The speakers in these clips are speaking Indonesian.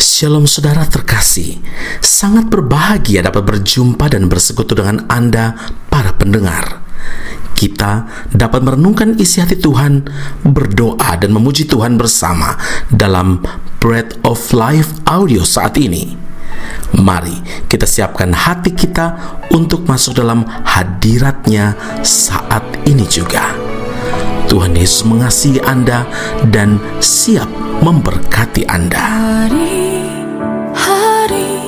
Shalom saudara terkasih, sangat berbahagia dapat berjumpa dan bersekutu dengan Anda para pendengar. Kita dapat merenungkan isi hati Tuhan, berdoa dan memuji Tuhan bersama dalam Bread of Life audio saat ini. Mari kita siapkan hati kita untuk masuk dalam hadirat-Nya saat ini juga. Tuhan Yesus mengasihi Anda dan siap memberkati Anda. Hari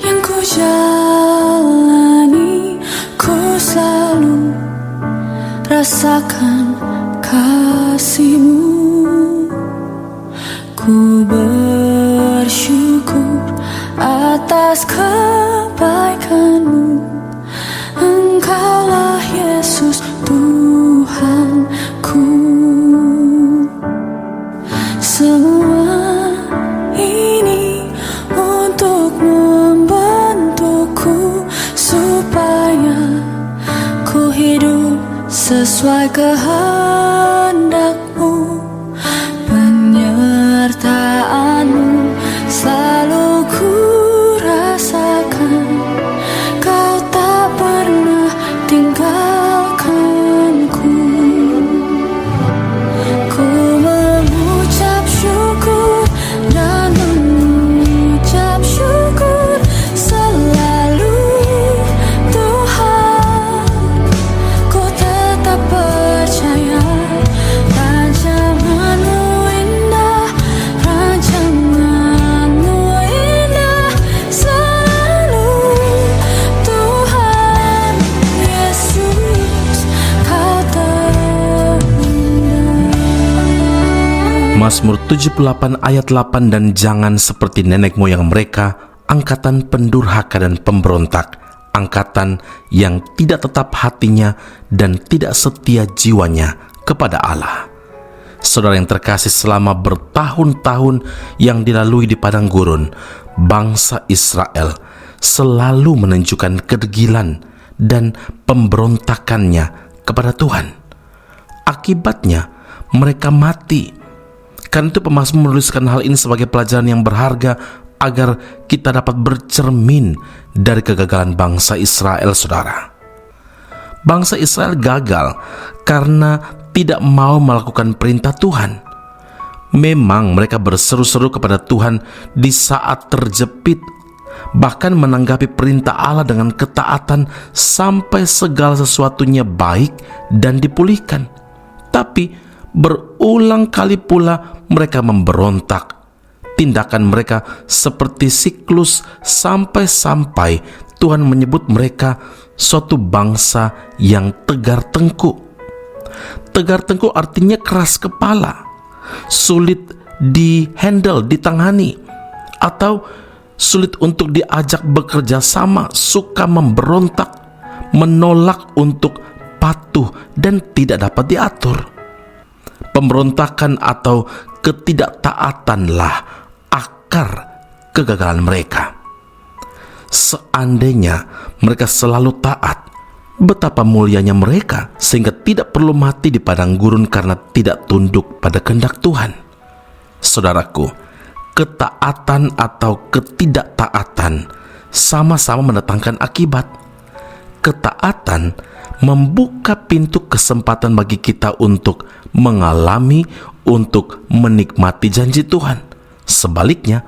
yang ku jalani, ku selalu rasakan kasih-Mu. Ku bersyukur atas kebaikan-Mu. Engkaulah Yesus Tuhanku. Semua ini untuk membentukku supaya ku hidup sesuai kehendak-Mu. Penyertaan-Mu selalu ku rasakan. Kau tak pernah tinggalkanku. Ku mengucap syukur dan mengucap syukur selalu, Tuhan. Ku tetap percaya rancangan-Mu indah, rancangan-Mu indah selalu, Tuhan Yesus, Kau terindah. Mazmur 78 ayat 8, dan jangan seperti nenek moyang mereka, angkatan pendurhaka dan pemberontak, angkatan yang tidak tetap hatinya dan tidak setia jiwanya kepada Allah. Saudara yang terkasih, selama bertahun-tahun yang dilalui di padang gurun, bangsa Israel selalu menunjukkan kedegilan dan pemberontakannya kepada Tuhan. Akibatnya mereka mati. Karena itu pemazmur menuliskan hal ini sebagai pelajaran yang berharga agar kita dapat bercermin dari kegagalan bangsa Israel, saudara. Bangsa Israel gagal karena tidak mau melakukan perintah Tuhan. Memang mereka berseru-seru kepada Tuhan di saat terjepit, bahkan menanggapi perintah Allah dengan ketaatan sampai segala sesuatunya baik dan dipulihkan. Tapi berulang kali pula mereka memberontak. Tindakan mereka seperti siklus sampai-sampai Tuhan menyebut mereka suatu bangsa yang tegar tengkuk. Tegar tengkuk artinya keras kepala, sulit di-handle, ditangani, atau sulit untuk diajak bekerja sama, suka memberontak, menolak untuk patuh, dan tidak dapat diatur. Pemberontakan atau ketidaktaatanlah akar kegagalan mereka. Seandainya mereka selalu taat, betapa mulianya mereka sehingga tidak perlu mati di padang gurun karena tidak tunduk pada kehendak Tuhan. Saudaraku, ketaatan atau ketidaktaatan sama-sama mendatangkan akibat. Ketaatan membuka pintu kesempatan bagi kita untuk mengalami, untuk menikmati janji Tuhan. Sebaliknya,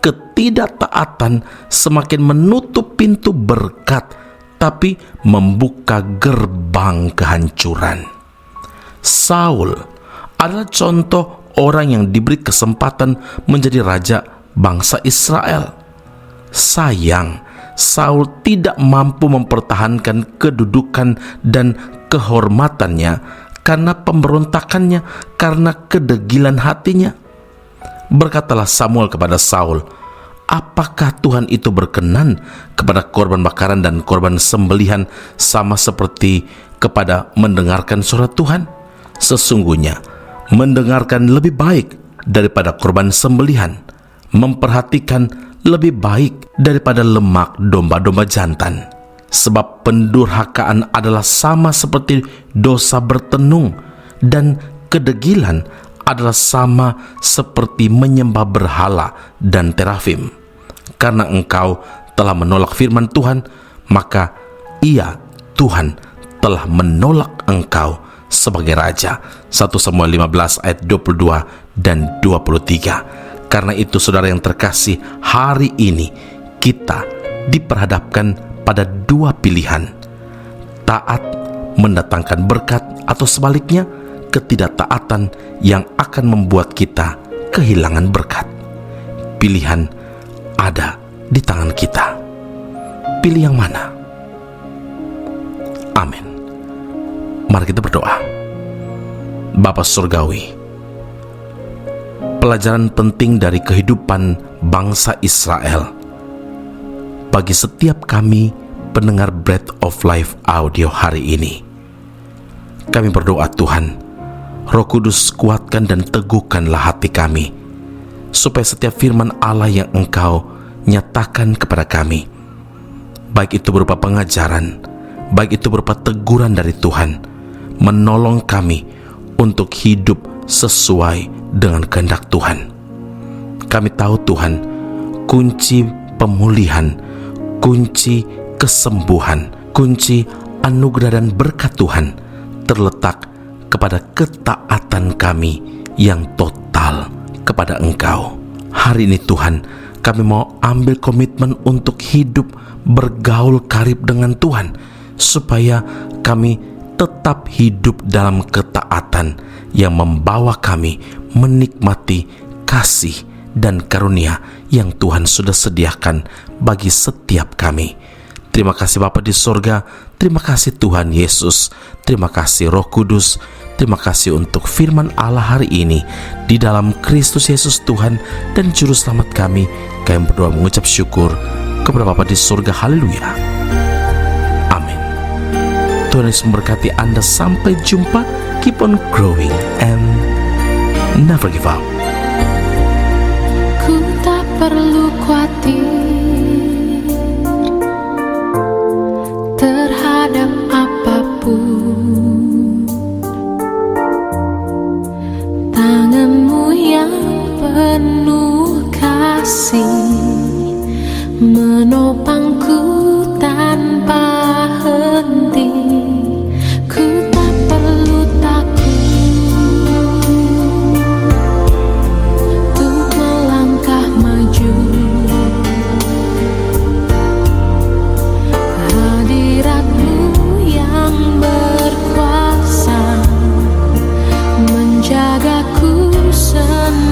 ketidaktaatan semakin menutup pintu berkat, tapi membuka gerbang kehancuran. Saul adalah contoh orang yang diberi kesempatan menjadi raja bangsa Israel. Sayang, Saul tidak mampu mempertahankan kedudukan dan kehormatannya karena pemberontakannya, karena kedegilan hatinya. Berkatalah Samuel kepada Saul, apakah Tuhan itu berkenan kepada korban bakaran dan korban sembelihan sama seperti kepada mendengarkan suara Tuhan? Sesungguhnya mendengarkan lebih baik daripada korban sembelihan, memperhatikan lebih baik daripada lemak domba-domba jantan. Sebab pendurhakaan adalah sama seperti dosa bertenung, dan kedegilan adalah sama seperti menyembah berhala dan terafim. Karena engkau telah menolak firman Tuhan, maka Tuhan telah menolak engkau sebagai raja. 1 Samuel 15 ayat 22 dan 23. Karena itu saudara yang terkasih, hari ini kita diperhadapkan pada dua pilihan. Taat mendatangkan berkat atau sebaliknya ketidaktaatan yang akan membuat kita kehilangan berkat. Pilihan ada di tangan kita. Pilih yang mana? Amin. Mari kita berdoa. Bapa Surgawi, pelajaran penting dari kehidupan bangsa Israel bagi setiap kami pendengar Bread of Life audio hari ini. Kami berdoa Tuhan, Roh Kudus kuatkan dan teguhkanlah hati kami, supaya setiap firman Allah yang Engkau nyatakan kepada kami, baik itu berupa pengajaran, baik itu berupa teguran dari Tuhan, menolong kami untuk hidup sesuai dengan kehendak Tuhan. Kami tahu Tuhan, kunci pemulihan, kunci kesembuhan, kunci anugerah dan berkat Tuhan terletak kepada ketaatan kami yang total kepada Engkau. Hari ini Tuhan, kami mau ambil komitmen untuk hidup bergaul karib dengan Tuhan, supaya kami tetap hidup dalam ketaatan yang membawa kami menikmati kasih dan karunia yang Tuhan sudah sediakan bagi setiap kami. Terima kasih Bapa di sorga, terima kasih Tuhan Yesus, terima kasih Roh Kudus, terima kasih untuk firman Allah hari ini. Di dalam Kristus Yesus Tuhan dan Juru Selamat kami berdoa mengucap syukur kepada Bapa di sorga. Haleluya. Amin. Tuhan Yesus memberkati Anda. Sampai jumpa. Keep on growing and never give up. Ku tak perlu khawatir terhadap apapun. Tanganmu yang penuh kasih menopangku tanpa henti. Ku tak perlu takut untuk melangkah maju. Hadiratmu yang berkuasa menjagaku senantiasa.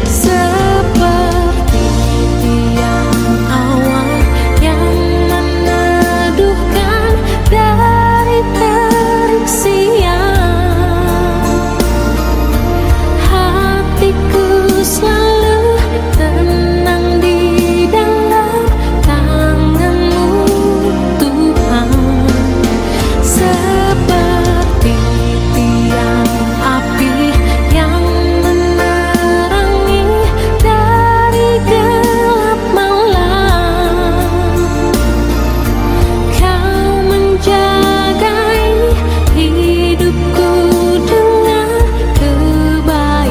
Seperti tiang awan yang meneduhkan dari terik siang, hatiku selalu tenang di dalam tanganmu Tuhan. Seperti tiang api yang menerangi dari gelap malam, Kau menjagai hidupku dengan kebaikan-Mu.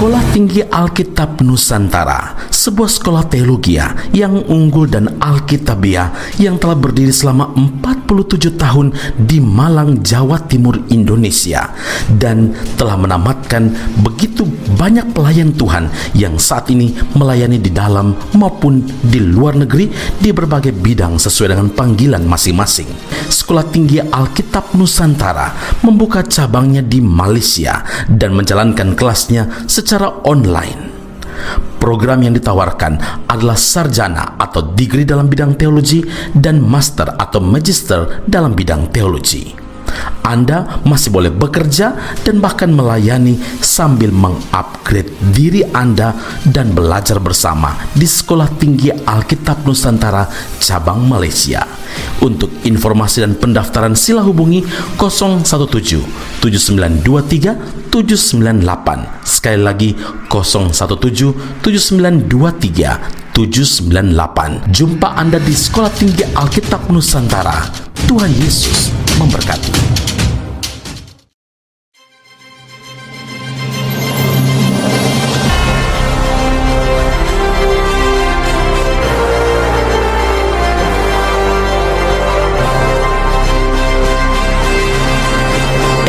Sekolah Tinggi Alkitab Nusantara, sebuah sekolah teologi yang unggul dan alkitabiah yang telah berdiri selama 47 tahun di Malang, Jawa Timur, Indonesia, dan telah menamatkan begitu banyak pelayan Tuhan yang saat ini melayani di dalam maupun di luar negeri di berbagai bidang sesuai dengan panggilan masing-masing. Sekolah Tinggi Alkitab Nusantara membuka cabangnya di Malaysia dan menjalankan kelasnya secara online. Program yang ditawarkan adalah sarjana atau degree dalam bidang teologi dan master atau magister dalam bidang teologi. Anda masih boleh bekerja dan bahkan melayani sambil mengupgrade diri Anda dan belajar bersama di Sekolah Tinggi Alkitab Nusantara cabang Malaysia. Untuk informasi dan pendaftaran sila hubungi 017 7923 798. Sekali lagi 017 7923 798. Jumpa Anda di Sekolah Tinggi Alkitab Nusantara. Tuhan Yesus memberkati.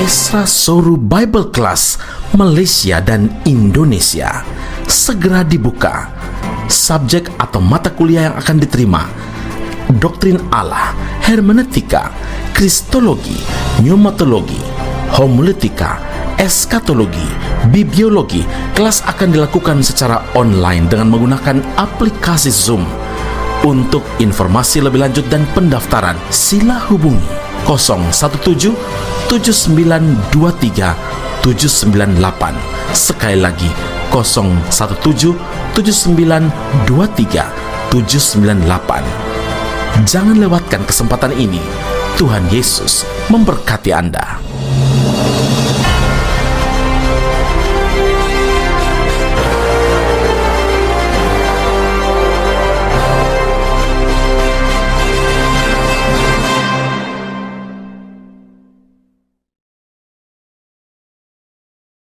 Esra Soru Bible Class Malaysia dan Indonesia segera dibuka. Subjek atau mata kuliah yang akan diterima: Doktrin Allah, Hermeneutika, Kristologi, Pneumatologi, Homiletika, Eskatologi, Bibliologi. Kelas akan dilakukan secara online dengan menggunakan aplikasi Zoom. Untuk informasi lebih lanjut dan pendaftaran, sila hubungi 017 7923 798. Sekali lagi 017 7923 798. Jangan lewatkan kesempatan ini. Tuhan Yesus memberkati Anda.